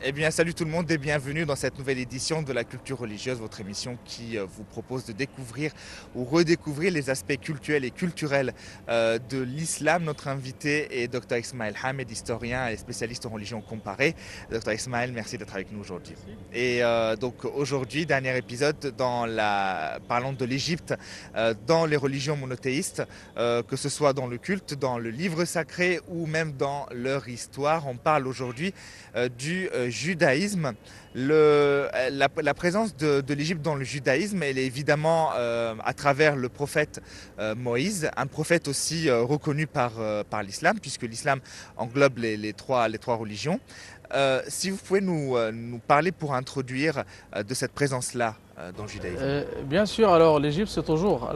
Eh bien, salut tout le monde et bienvenue dans cette nouvelle édition de la culture religieuse, votre émission qui vous propose de découvrir ou redécouvrir les aspects culturels et culturels de l'islam. Notre invité est Dr Ismaël Hamed, historien et spécialiste en religion comparée. Dr Ismaël, merci d'être avec nous aujourd'hui. Merci. Et donc aujourd'hui, dernier épisode parlant de l'Égypte dans les religions monothéistes, que ce soit dans le culte, dans le livre sacré ou même dans leur histoire. On parle aujourd'hui du judaïsme. La présence de l'Égypte dans le judaïsme, elle est évidemment à travers le prophète Moïse, un prophète aussi reconnu par l'islam, puisque l'islam englobe les trois religions. Si vous pouvez nous parler pour introduire de cette présence-là dans le judaïsme. Bien sûr, alors l'Égypte c'est toujours,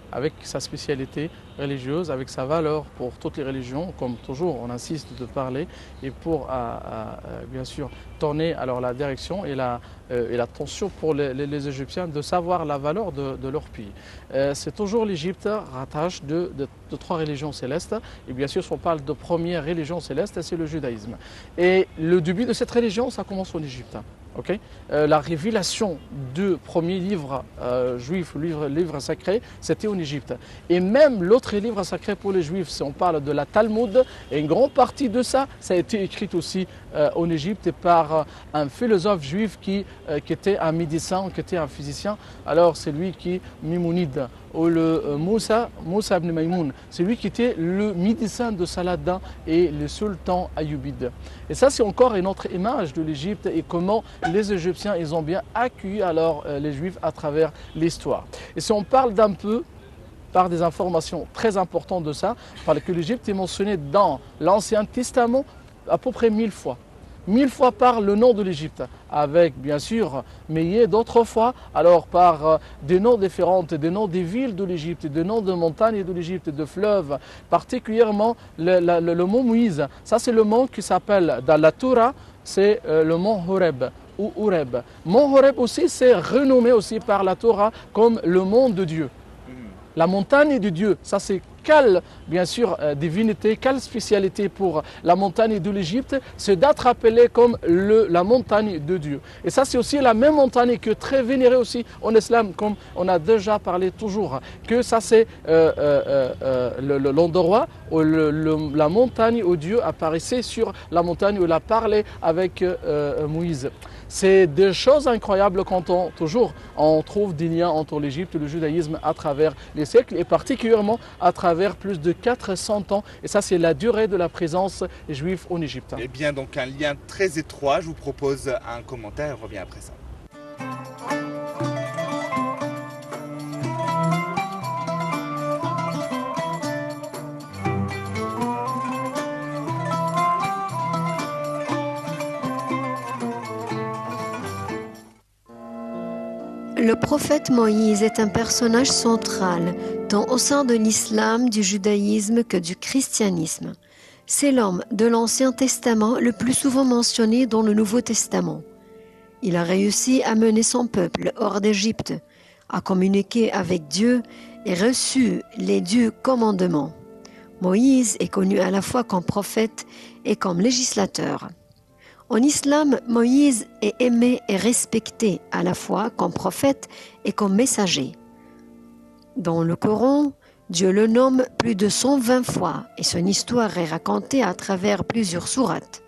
avec sa spécialité religieuse, avec sa valeur pour toutes les religions, comme toujours on insiste de parler, et pour bien sûr tourner alors la direction et l'attention pour les Égyptiens de savoir la valeur de leur pays. C'est toujours l'Égypte rattache de trois religions célestes, et bien sûr si on parle de première religion céleste, c'est le judaïsme. Et le début de cette religion, ça commence en Égypte. Okay. La révélation du premier livre juif, livre sacré, c'était en Égypte. Et même l'autre livre sacré pour les juifs, si on parle de la Talmud, et une grande partie de ça, ça a été écrit aussi en Égypte par un philosophe juif qui était un médecin, qui était un physicien. Alors c'est lui qui, Mimounide, ou le Moussa ibn Maïmoun, c'est lui qui était le médecin de Saladin et le sultan Ayyubide. Et ça c'est encore une autre image de l'Égypte et comment les Égyptiens ils ont bien accueilli alors les Juifs à travers l'histoire. Et si on parle d'un peu par des informations très importantes de ça, parce que l'Égypte est mentionnée dans l'Ancien Testament à peu près 1000 fois. 1000 fois par le nom de l'Égypte, avec bien sûr, mais d'autres fois, alors par des noms différents, des noms des villes de l'Égypte, des noms de montagnes de l'Égypte, de fleuves, particulièrement le mont Moïse. Ça c'est le mont qui s'appelle, dans la Torah, c'est le mont Horeb ou Horeb. Mont Horeb aussi, c'est renommé aussi par la Torah comme le mont de Dieu. La montagne de Dieu, ça c'est quelle, bien sûr, divinité, quelle spécialité pour la montagne de l'Égypte, c'est d'être appelé comme la montagne de Dieu. Et ça c'est aussi la même montagne que très vénérée aussi en islam, comme on a déjà parlé toujours, que ça c'est l'endroit où la montagne où Dieu apparaissait sur la montagne où il a parlé avec Moïse. C'est des choses incroyables quand on trouve des liens entre l'Égypte et le judaïsme à travers les siècles et particulièrement à travers plus de 400 ans. Et ça, c'est la durée de la présence juive en Égypte. Eh bien, donc un lien très étroit. Je vous propose un commentaire et on revient après ça. Le prophète Moïse est un personnage central, tant au sein de l'islam, du judaïsme que du christianisme. C'est l'homme de l'Ancien Testament le plus souvent mentionné dans le Nouveau Testament. Il a réussi à mener son peuple hors d'Égypte, à communiquer avec Dieu et reçu les 10 commandements. Moïse est connu à la fois comme prophète et comme législateur. En islam, Moïse est aimé et respecté à la fois comme prophète et comme messager. Dans le Coran, Dieu le nomme plus de 120 fois et son histoire est racontée à travers plusieurs sourates.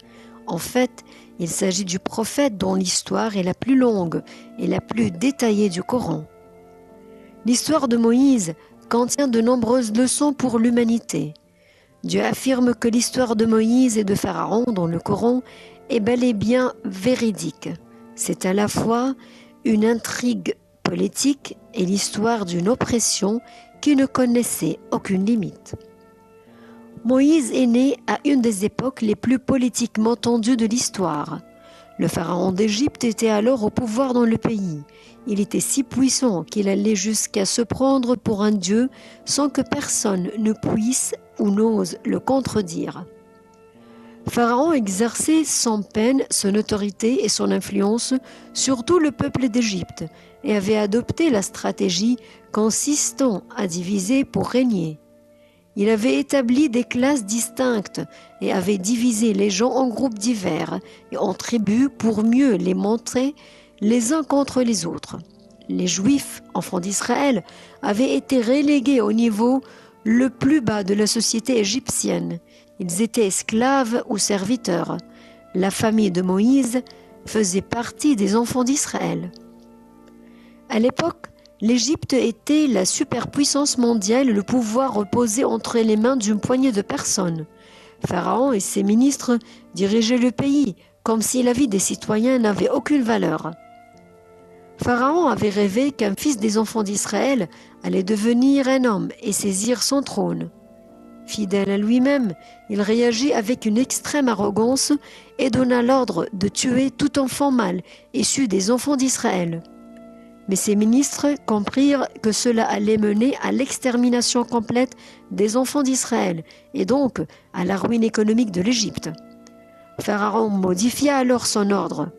En fait, il s'agit du prophète dont l'histoire est la plus longue et la plus détaillée du Coran. L'histoire de Moïse contient de nombreuses leçons pour l'humanité. Dieu affirme que l'histoire de Moïse et de Pharaon dans le Coran est bel et bien véridique. C'est à la fois une intrigue politique et l'histoire d'une oppression qui ne connaissait aucune limite. Moïse est né à une des époques les plus politiquement tendues de l'histoire. Le pharaon d'Égypte était alors au pouvoir dans le pays. Il était si puissant qu'il allait jusqu'à se prendre pour un dieu sans que personne ne puisse ou n'ose le contredire. Pharaon exerçait sans peine son autorité et son influence sur tout le peuple d'Égypte et avait adopté la stratégie consistant à diviser pour régner. Il avait établi des classes distinctes et avait divisé les gens en groupes divers et en tribus pour mieux les montrer les uns contre les autres. Les Juifs, enfants d'Israël, avaient été relégués au niveau le plus bas de la société égyptienne. Ils étaient esclaves ou serviteurs. La famille de Moïse faisait partie des enfants d'Israël. À l'époque, l'Égypte était la superpuissance mondiale et le pouvoir reposait entre les mains d'une poignée de personnes. Pharaon et ses ministres dirigeaient le pays comme si la vie des citoyens n'avait aucune valeur. Pharaon avait rêvé qu'un fils des enfants d'Israël allait devenir un homme et saisir son trône. Fidèle à lui-même, il réagit avec une extrême arrogance et donna l'ordre de tuer tout enfant mâle issu des enfants d'Israël. Mais ses ministres comprirent que cela allait mener à l'extermination complète des enfants d'Israël et donc à la ruine économique de l'Égypte. Pharaon modifia alors son ordre.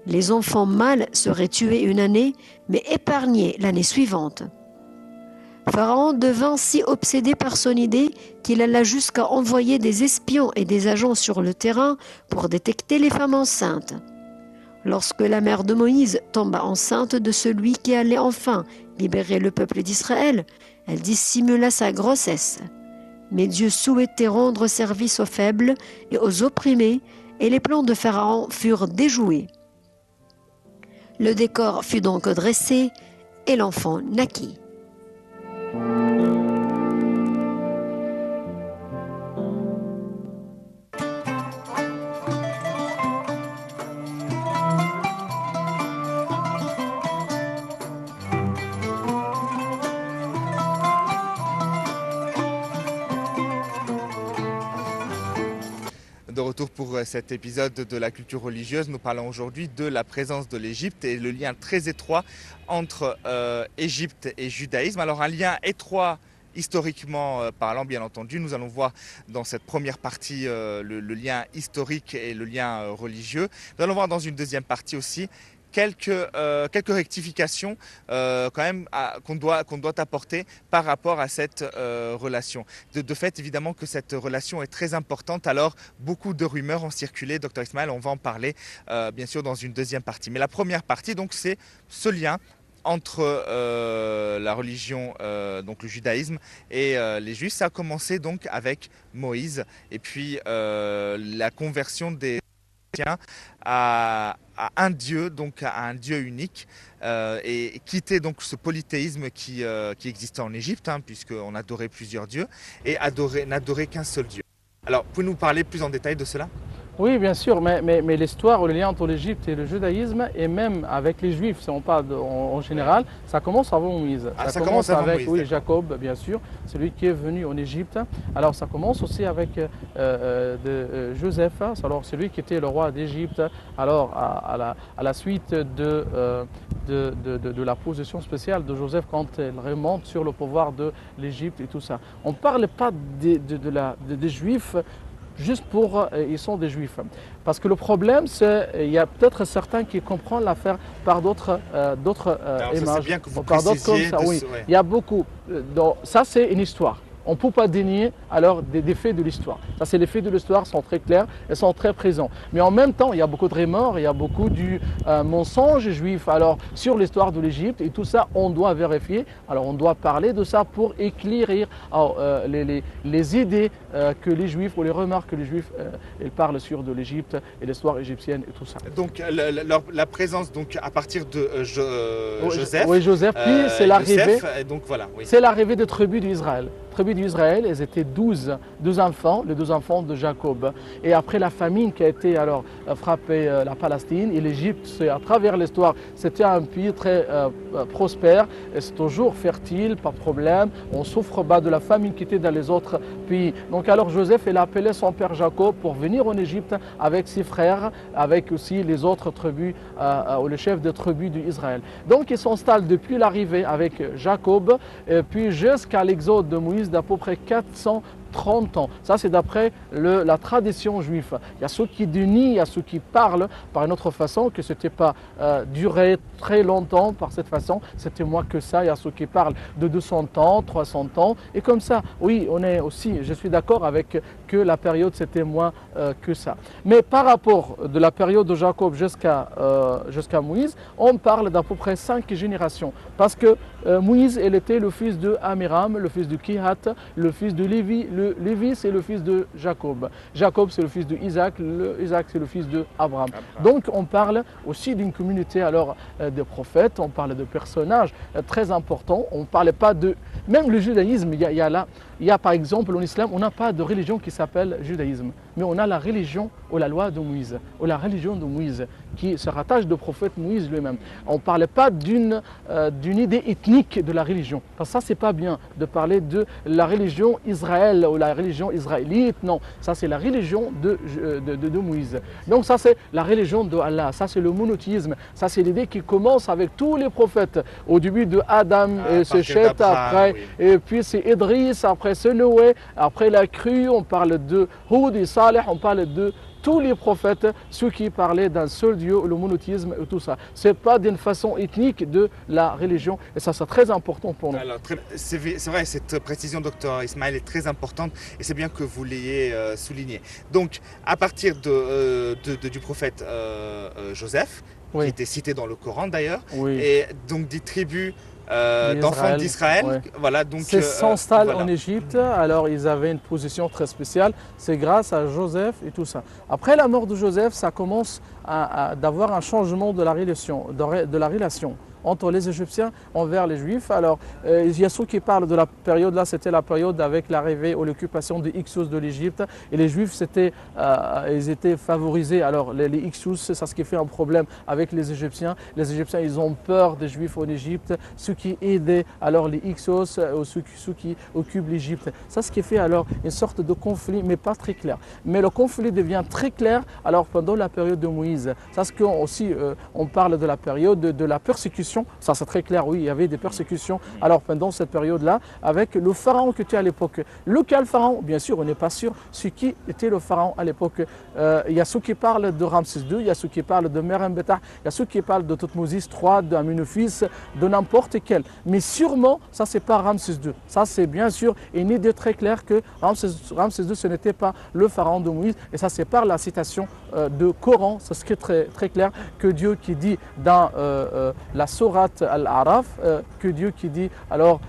Les enfants mâles seraient tués une année, mais épargnés l'année suivante. Pharaon devint si obsédé par son idée qu'il alla jusqu'à envoyer des espions et des agents sur le terrain pour détecter les femmes enceintes. Lorsque la mère de Moïse tomba enceinte de celui qui allait enfin libérer le peuple d'Israël, elle dissimula sa grossesse. Mais Dieu souhaitait rendre service aux faibles et aux opprimés, et les plans de Pharaon furent déjoués. Le décor fut donc dressé et l'enfant naquit. De retour pour cet épisode de la culture religieuse, nous parlons aujourd'hui de la présence de l'Égypte et le lien très étroit entre Égypte et judaïsme. Alors un lien étroit historiquement parlant, bien entendu. Nous allons voir dans cette première partie le lien historique et le lien religieux. Nous allons voir dans une deuxième partie aussi quelques rectifications quand même qu'on doit apporter par rapport à cette relation. De fait, évidemment que cette relation est très importante, alors beaucoup de rumeurs ont circulé. Dr Ismaël, on va en parler bien sûr dans une deuxième partie. Mais la première partie, donc, c'est ce lien entre la religion, donc le judaïsme et les juifs. Ça a commencé donc avec Moïse et puis la conversion des chrétiens à un Dieu, donc à un Dieu unique, et quitter donc ce polythéisme qui existait en Égypte, puisqu'on adorait plusieurs dieux, et n'adorait qu'un seul Dieu. Alors, pouvez-vous nous parler plus en détail de cela ? Oui, bien sûr, mais l'histoire, le lien entre l'Égypte et le judaïsme, et même avec les Juifs, si on parle en général, ça commence avant Moïse. Ça commence avant avec Moïse, Jacob, bien sûr, celui qui est venu en Égypte. Alors ça commence aussi avec Joseph, alors celui qui était le roi d'Égypte. Alors à la suite de la position spéciale de Joseph quand il remonte sur le pouvoir de l'Égypte et tout ça. On ne parle pas des Juifs juste pour ils sont des Juifs. Parce que le problème, c'est qu'il y a peut-être certains qui comprennent l'affaire par d'autres images, bien que vous par d'autres comme ça. Oui. Ouais. Il y a beaucoup. Donc, ça, c'est une histoire. On ne peut pas dénier alors des faits de l'histoire. Ça, c'est les faits de l'histoire sont très clairs et sont très présents. Mais en même temps, il y a beaucoup de remords, il y a beaucoup du mensonge juif. Alors, sur l'histoire de l'Égypte et tout ça, on doit vérifier. Alors, on doit parler de ça pour éclairer les idées que les Juifs ou les remarques que les Juifs ils parlent sur de l'Égypte et l'histoire égyptienne et tout ça. Donc, la présence donc à partir de Joseph. Oui, Joseph. Puis c'est l'arrivée. Donc voilà. Oui. C'est l'arrivée des tribus d'Israël. Tribus d'Israël, ils étaient 12 enfants, les 12 enfants de Jacob. Et après la famine qui a été alors frappé la Palestine et l'Égypte, à travers l'histoire, c'était un pays très prospère et c'est toujours fertile, pas de problème. On souffre pas de la famine qui était dans les autres pays. Donc alors Joseph, il a appelé son père Jacob pour venir en Égypte avec ses frères, avec aussi les autres tribus, ou le chef des tribus d'Israël. Donc il s'installe depuis l'arrivée avec Jacob, et puis jusqu'à l'exode de Moïse d'à peu près 400 30 ans. Ça, c'est d'après la tradition juive. Il y a ceux qui dénient, il y a ceux qui parlent par une autre façon, que ce n'était pas duré très longtemps par cette façon, c'était moins que ça. Il y a ceux qui parlent de 200 ans, 300 ans, et comme ça. Oui, je suis d'accord avec que la période c'était moins que ça. Mais par rapport de la période de Jacob jusqu'à Moïse, on parle d'à peu près 5 générations. Parce que Moïse, il était le fils de Amiram, le fils de Kihat, le fils de Lévi. Lévi, c'est le fils de Jacob. Jacob, c'est le fils de Isaac. Isaac, c'est le fils de Abraham. Donc, on parle aussi d'une communauté alors de prophètes, on parle de personnages très importants. On ne parlait pas de... Même le judaïsme, il y a par exemple en islam, on n'a pas de religion qui s'appelle judaïsme, mais on a la religion ou la loi de Moïse, ou la religion de Moïse, qui se rattache au prophète Moïse lui-même. On ne parlait pas d'une idée ethnique de la religion, parce que ça c'est pas bien de parler de la religion Israël ou la religion israélite, non, ça c'est la religion de Moïse. Donc ça c'est la religion de Allah, ça c'est le monothéisme, ça c'est l'idée qui commence avec tous les prophètes, au début de Adam et c'est Chet, après, oui. Et puis c'est Idriss, après c'est Noé, après la crue, on parle de Houd et Saleh, on parle de tous les prophètes, ceux qui parlaient d'un seul Dieu, le monothéisme et tout ça. Ce n'est pas d'une façon ethnique de la religion et ça c'est très important pour nous. C'est vrai, cette précision, docteur Ismaël, est très importante et c'est bien que vous l'ayez souligné. Donc, à partir du prophète Joseph, oui, qui était cité dans le Coran d'ailleurs, oui, et donc des tribus d'enfants d'Israël. Ouais. Voilà, donc c'est s'installe en Égypte, alors ils avaient une position très spéciale, c'est grâce à Joseph et tout ça. Après la mort de Joseph, ça commence d'avoir un changement de la relation entre les Égyptiens envers les Juifs. Alors, il y a ceux qui parlent de la période là, c'était la période avec l'arrivée ou l'occupation des Hyksos de l'Égypte. Et les Juifs, ils étaient favorisés. Alors, les Hyksos, c'est ça ce qui fait un problème avec les Égyptiens. Les Égyptiens, ils ont peur des Juifs en Égypte. Ceux qui aidaient alors les Hyksos, ou ceux qui occupent l'Égypte. Ça, ce qui fait alors une sorte de conflit, mais pas très clair. Mais le conflit devient très clair alors pendant la période de Moïse. Ça, ce qu'on aussi, on parle de la période de la persécution. Ça c'est très clair, oui, il y avait des persécutions alors pendant cette période-là avec le pharaon qui était à l'époque. Lequel pharaon? Bien sûr, on n'est pas sûr ce qui était le pharaon à l'époque. Il y a ceux qui parlent de Ramsès II, il y a ceux qui parlent de Merembetah, il y a ceux qui parlent de Thothmosis III, d'Amenophis, de n'importe quel. Mais sûrement, ça c'est pas Ramsès II. Ça c'est bien sûr une idée très claire que Ramsès II ce n'était pas le pharaon de Moïse. Et ça c'est par la citation de Coran, c'est ce qui est très, très clair, que Dieu qui dit dans la Sourate Al-A'raf, que Dieu qui dit alors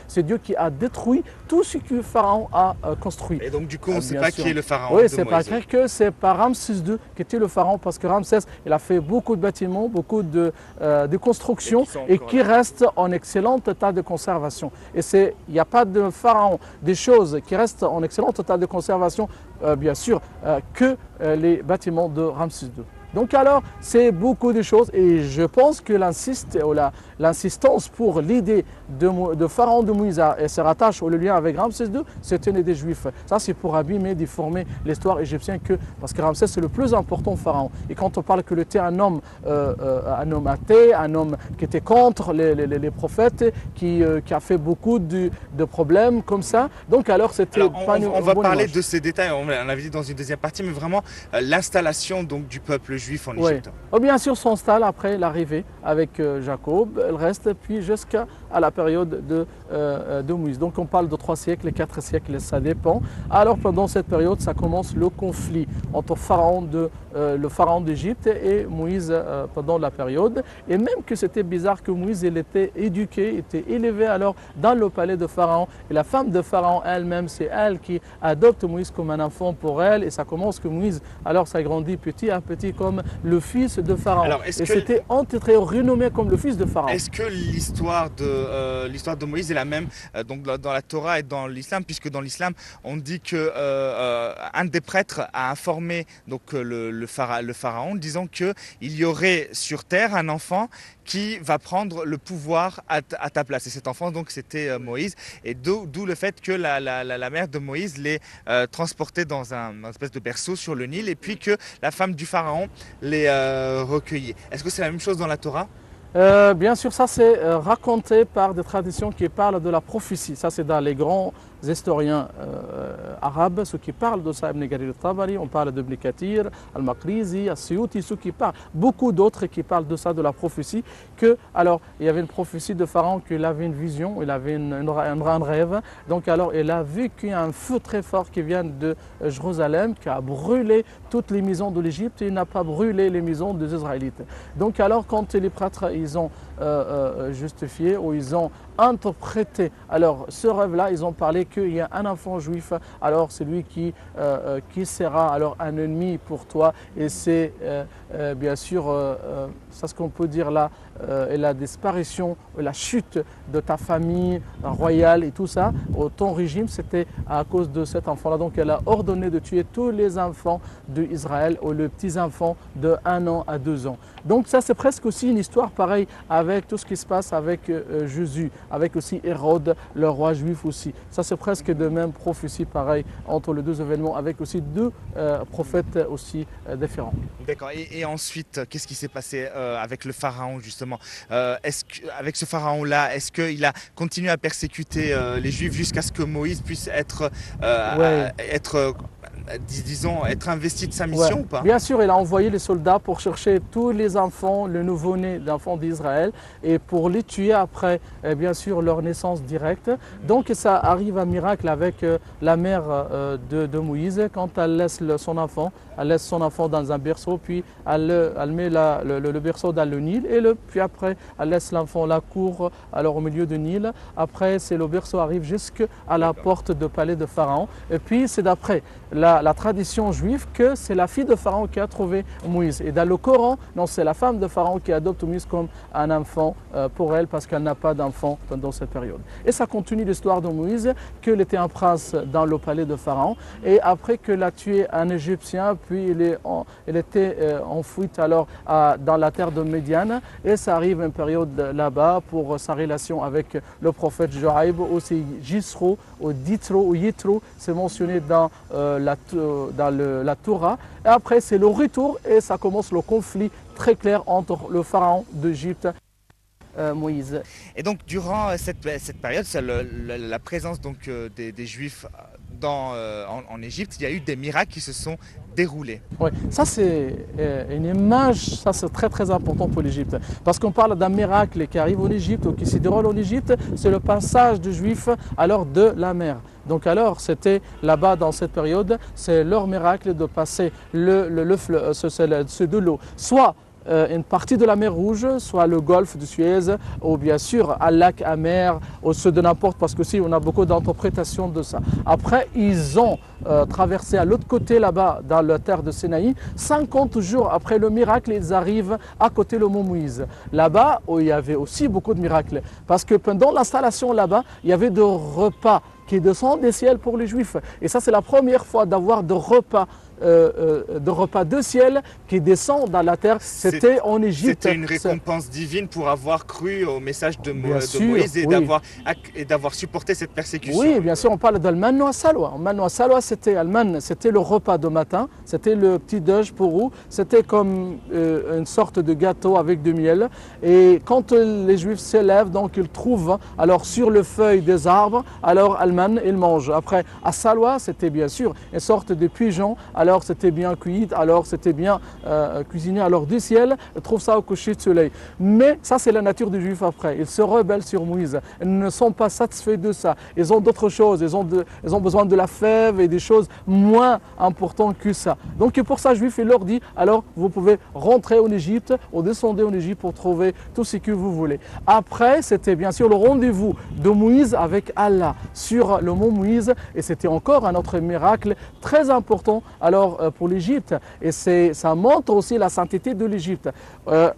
c'est Dieu qui a détruit tout ce que Pharaon a construit. Et donc du coup on ne sait pas qui est le pharaon. Oui, c'est pas clair que c'est pas Ramsès II qui était le pharaon, parce que Ramsès il a fait beaucoup de bâtiments, beaucoup de constructions et qui restent en excellent état de conservation. Et il n'y a pas de pharaon, des choses qui restent en excellent état de conservation, bien sûr, que les bâtiments de Ramsès II. Donc alors, c'est beaucoup de choses et je pense que l'insistance pour l'idée de pharaon de Moïse et se rattache au lien avec Ramsès II, c'est une idée juive. Ça, c'est pour abîmer, déformer l'histoire égyptienne, parce que Ramsès, c'est le plus important pharaon. Et quand on parle que le était un homme athée, un homme qui était contre les prophètes, qui a fait beaucoup de problèmes comme ça, donc alors c'était pas une on va parler de ces détails, on l'avait dit dans une deuxième partie, mais vraiment l'installation donc du peuple juif en Égypte. Oui. Oh, bien sûr, s'installe après l'arrivée avec Jacob, elle reste puis jusqu'à la période de Moïse. Donc on parle de 3 siècles, 4 siècles, ça dépend. Alors pendant cette période, ça commence le conflit entre le pharaon d'Égypte et Moïse pendant la période. Et même que c'était bizarre que Moïse il était éduqué, était élevé alors dans le palais de Pharaon. Et la femme de Pharaon elle-même, c'est elle qui adopte Moïse comme un enfant pour elle. Et ça commence que Moïse alors s'agrandit petit à petit comme le fils de Pharaon. Alors, et c'était très renommé comme le fils de Pharaon. Est-ce que l'histoire de Moïse est la même donc dans la Torah et dans l'islam, puisque dans l'islam on dit que un des prêtres a informé donc le pharaon disant que il y aurait sur terre un enfant qui va prendre le pouvoir à ta place. Et cet enfant, donc, c'était Moïse. Et d'où le fait que la mère de Moïse l'ait transporté dans un espèce de berceau sur le Nil, et puis que la femme du pharaon l'ait recueilli. Est-ce que c'est la même chose dans la Torah ? Bien sûr, ça c'est raconté par des traditions qui parlent de la prophétie. Ça c'est dans les grands historiens arabes, ceux qui parlent de ça, Ibn Jarir al-Tabari, on parle de Ibn Kathir, Al-Makrizi, As-Suyuti, ceux qui parlent, beaucoup d'autres qui parlent de ça, de la prophétie, alors, il y avait une prophétie de Pharaon qu'il avait une vision, il avait un rêve, donc alors il a vu qu'il y a un feu très fort qui vient de Jérusalem, qui a brûlé toutes les maisons de l'Égypte et il n'a pas brûlé les maisons des Israélites. Donc alors, quand les prêtres, ils ont justifié ou ils ont interprété alors ce rêve-là, ils ont parlé qu'il y a un enfant juif, alors c'est lui qui sera alors un ennemi pour toi et c'est bien sûr, ça ce qu'on peut dire là, et la disparition, la chute de ta famille royale et tout ça, ton régime, c'était à cause de cet enfant-là. Donc elle a ordonné de tuer tous les enfants d'Israël ou les petits-enfants de 1 an à 2 ans. Donc ça c'est presque aussi une histoire pareille avec tout ce qui se passe avec Jésus, avec aussi Hérode, le roi juif aussi. Ça c'est presque de même prophétie pareille entre les deux événements avec aussi deux prophètes aussi différents. D'accord. Et ensuite, qu'est-ce qui s'est passé avec le pharaon justement? Avec ce pharaon-là, est-ce qu'il a continué à persécuter les Juifs jusqu'à ce que Moïse puisse être investi de sa mission ou pas? Bien sûr, il a envoyé les soldats pour chercher tous les enfants, le nouveau-né d'enfants d'Israël et pour les tuer après, bien sûr, leur naissance directe. Donc ça arrive un miracle avec la mère de Moïse quand elle laisse son enfant dans un berceau, puis elle met le berceau dans le Nil et puis après elle laisse l'enfant la cour alors au milieu du Nil. Après, le berceau arrive jusqu'à la porte du palais de Pharaon. Et puis c'est d'après la tradition juive que c'est la fille de Pharaon qui a trouvé Moïse. Et dans le Coran, non, c'est la femme de Pharaon qui adopte Moïse comme un enfant pour elle parce qu'elle n'a pas d'enfant pendant cette période. Et ça continue l'histoire de Moïse, qu'il était un prince dans le palais de Pharaon. Et après qu'il a tué un Égyptien, puis il était en fuite alors dans la terre de Médiane. Et ça arrive une période là-bas pour sa relation avec le prophète Joaïb, aussi Jisro, ou Ditro, ou Yitro, c'est mentionné dans la Torah. Et après, c'est le retour et ça commence le conflit très clair entre le pharaon d'Égypte Moïse. Et donc durant cette période, c'est la présence donc, des Juifs en Égypte, il y a eu des miracles qui se sont déroulés. Oui, ça c'est une image, ça c'est très très important pour l'Égypte. Parce qu'on parle d'un miracle qui arrive en Égypte ou qui se déroule en Égypte, c'est le passage des Juifs alors de la mer. Donc alors c'était là-bas dans cette période, c'est leur miracle de passer de l'eau. Soit une partie de la mer Rouge, soit le golfe de Suez, ou bien sûr un lac amer, ou ceux de n'importe, parce que si on a beaucoup d'interprétations de ça. Après, ils ont traversé à l'autre côté là-bas, dans la terre de Sinaï. 50 jours après le miracle, ils arrivent à côté le mont Moïse. Là-bas, où il y avait aussi beaucoup de miracles, parce que pendant l'installation là-bas, il y avait des repas qui descendent des ciels pour les Juifs. Et ça, c'est la première fois d'avoir de repas de ciel qui descend dans la terre, c'était en Égypte. C'était une récompense divine pour avoir cru au message de Moïse et d'avoir supporté cette persécution. Oui, bien sûr, on parle d'Alman wa Salwa. Alman wa Salwa, c'était le repas de matin, c'était le petit déj pour eux, c'était comme une sorte de gâteau avec du miel. Et quand les Juifs s'élèvent, donc ils trouvent alors sur le feuille des arbres, alors Alman, ils mangent. Après, à Salwa, c'était bien sûr une sorte de pigeon, alors c'était bien cuit, alors c'était bien cuisiné, alors du ciel, ils trouvent ça au coucher de soleil. Mais ça, c'est la nature des Juifs après. Ils se rebellent sur Moïse. Ils ne sont pas satisfaits de ça. Ils ont d'autres choses. Ils ont besoin de la fève et des choses moins importantes que ça. Donc pour ça, Juif, il leur dit, alors vous pouvez rentrer en Égypte ou descendre en Égypte pour trouver tout ce que vous voulez. Après, c'était bien sûr le rendez-vous de Moïse avec Allah sur le mont Moïse. Et c'était encore un autre miracle très important alors pour l'Égypte. Et ça montre aussi la sainteté de l'Égypte.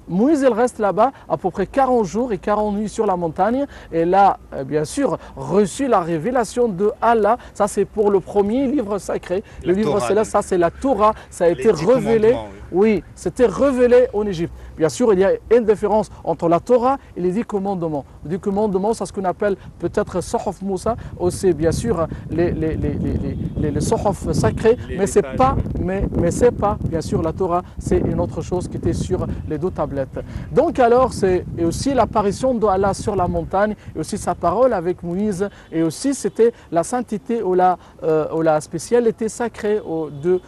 Moïse, il reste là-bas à peu près 40 jours et 40 nuits sur la montagne. Et là, bien sûr, reçu la révélation de Allah. Ça, c'est pour le premier livre sacré. Le livre céleste, ça, c'est la Torah. Ça a été révélé. Oui, c'était révélé en Égypte. Bien sûr, il y a une différence entre la Torah et les 10 commandements. du commandement, c'est ce qu'on appelle peut-être Sohaf Moussa, ou c'est bien sûr les Sohaf sacrés, mais c'est pas, c'est pas bien sûr la Torah, c'est une autre chose qui était sur les deux tablettes. Donc alors c'est aussi l'apparition d'Allah sur la montagne, et aussi sa parole avec Moïse, et aussi c'était la sainteté ou la spécialité sacrée de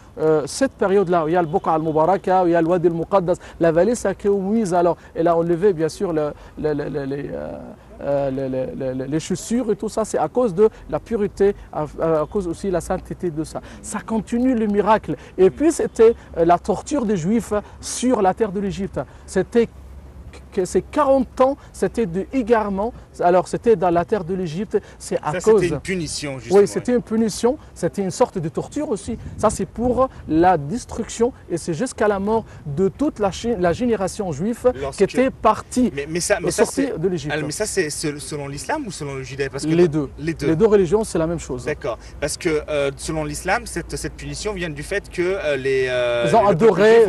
cette période-là, où il y a le Boqa al-Mubaraka, où il y a le Wadi al-Muqaddas, la vallée sacrée où Moïse alors, elle a enlevé bien sûr les chaussures et tout ça, c'est à cause de la pureté, à cause aussi de la sainteté de ça. Ça continue le miracle. Et puis c'était la torture des Juifs sur la terre de l'Égypte. C'était ces 40 ans, c'était de égarement. Alors c'était dans la terre de l'Égypte, c'est à cause... C'était une punition, justement. Oui, c'était une punition, c'était une sorte de torture aussi. Ça, c'est pour la destruction et c'est jusqu'à la mort de toute la génération juive qui était partie sortie de l'Égypte. Mais ça, c'est selon l'islam ou selon le judaïsme? Parce que les deux. Les deux. Les deux religions, c'est la même chose. D'accord. Parce que selon l'islam, cette punition vient du fait que ils ont adoré,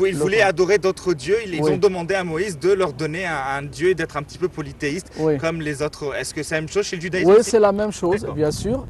ils voulaient adorer d'autres dieux. Ils ont demandé à Moïse de leur donner un dieu et d'être un petit peu polythéiste. Comme les autres. Est-ce que c'est la même chose chez le judaïsme? Oui, c'est la même chose, bien sûr.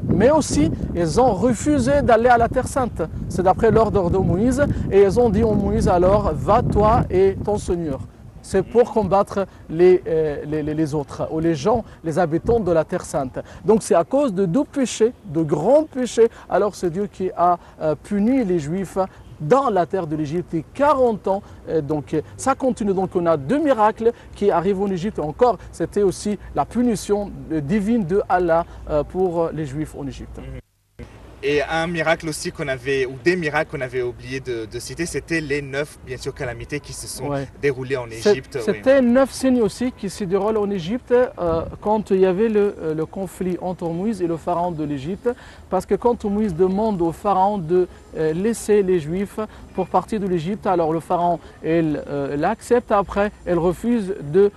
Mais aussi, ils ont refusé d'aller à la Terre Sainte. C'est d'après l'ordre de Moïse. Et ils ont dit à Moïse alors, va toi et ton Seigneur. C'est pour combattre les autres, ou les gens, les habitants de la Terre Sainte. Donc c'est à cause de deux péchés, de grands péchés. Alors c'est Dieu qui a puni les Juifs dans la terre de l'Égypte et 40 ans. Donc ça continue. Donc on a deux miracles qui arrivent en Égypte. Encore, c'était aussi la punition divine de Allah pour les Juifs en Égypte. Et un miracle aussi ou des miracles qu'on avait oublié de citer, c'était les 9, bien sûr, calamités qui se sont déroulées en Égypte. C'était 9 signes aussi qui se déroulent en Égypte quand il y avait le conflit entre Moïse et le pharaon de l'Égypte. Parce que quand Moïse demande au pharaon de laisser les Juifs pour partir de l'Égypte, alors le pharaon l'accepte, après elle refuse de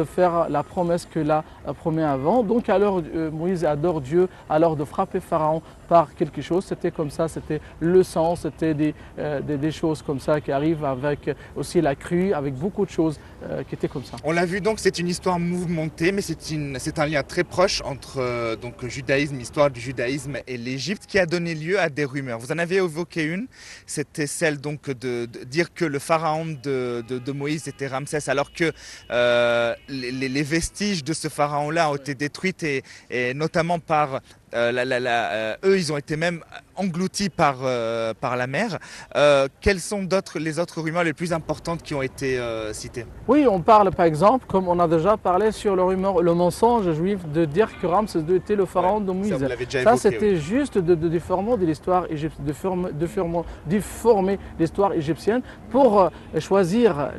faire la promesse qu'il a promis avant. Donc alors Moïse adore Dieu, alors de frapper Pharaon par quelque chose. C'était comme ça, c'était le sang, c'était des choses comme ça qui arrivent avec aussi la crue, avec beaucoup de choses qui étaient comme ça. On l'a vu donc, c'est une histoire mouvementée, mais c'est un lien très proche entre donc judaïsme, histoire du judaïsme et l'Égypte qui a donné lieu à des rumeurs. Vous en avez évoqué une, c'était celle donc de dire que le pharaon de Moïse était Ramsès, alors que les vestiges de ce pharaon-là ont été détruits et notamment par eux, ils ont été même engloutis par la mer. Quelles sont les autres rumeurs les plus importantes qui ont été citées? Oui, on parle par exemple, comme on a déjà parlé sur le rumeur, le mensonge juif de dire que Ramsès II était le pharaon de Moïse. Ça, c'était juste de déformer de l'histoire égyptienne, déformer l'histoire égyptienne pour choisir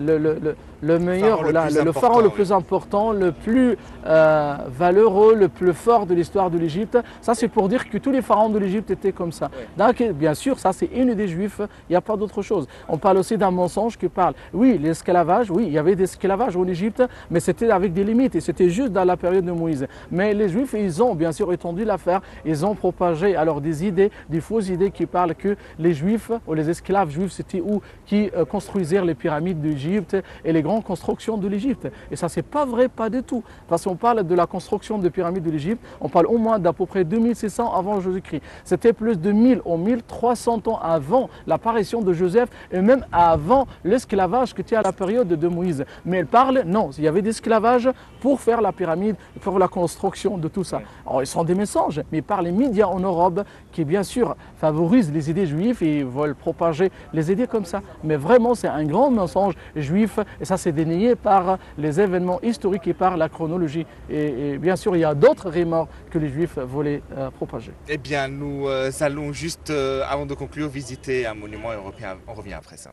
le meilleur, le pharaon le plus important, le plus valeureux, le plus fort de l'histoire de l'Égypte. Ça, c'est pour dire que tous les pharaons de l'Égypte étaient comme ça. Donc, bien sûr, ça, c'est une des Juifs, il n'y a pas d'autre chose. On parle aussi d'un mensonge qui parle, oui, l'esclavage, oui, il y avait des esclavages en Égypte, mais c'était avec des limites et c'était juste dans la période de Moïse. Mais les Juifs, ils ont bien sûr étendu l'affaire, ils ont propagé alors des idées, des fausses idées qui parlent que les Juifs ou les esclaves juifs, c'était eux qui construisaient les pyramides d'Égypte et les grandes constructions de l'Égypte. Et ça, c'est pas vrai, pas du tout. Parce qu'on parle de la construction des pyramides de l'Égypte, on parle au moins d'à peu près 2600 avant Jésus-Christ. C'était plus de 1000 ou 1300 ans avant l'apparition de Joseph et même avant l'esclavage qui était à la période de Moïse. Mais elle parle, non, il y avait des esclavages pour faire la pyramide, pour la construction de tout ça. Alors, ils sont des mensonges, mais par les médias en Europe qui, bien sûr, favorisent les idées juives et veulent propager les idées comme ça. Mais vraiment, c'est un grand mensonge juif et ça, c'est dénié par les événements historiques et par la chronologie. Et bien sûr, il y a d'autres rumeurs que les Juifs voulaient propager. Eh bien, nous allons juste, avant de conclure, visiter un monument européen. On revient après ça.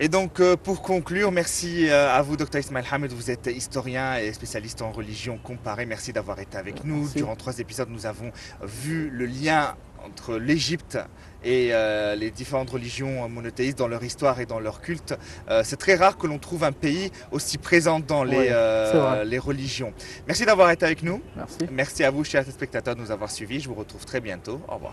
Et donc, pour conclure, merci à vous, Dr Ismaël Hamid. Vous êtes historien et spécialiste en religion comparée. Merci d'avoir été avec nous. Merci. Durant 3 épisodes, nous avons vu le lien entre l'Égypte et les différentes religions monothéistes dans leur histoire et dans leur culte. C'est très rare que l'on trouve un pays aussi présent dans Oui, c'est vrai. les religions. Merci d'avoir été avec nous. Merci. Merci à vous, chers spectateurs, de nous avoir suivis. Je vous retrouve très bientôt. Au revoir.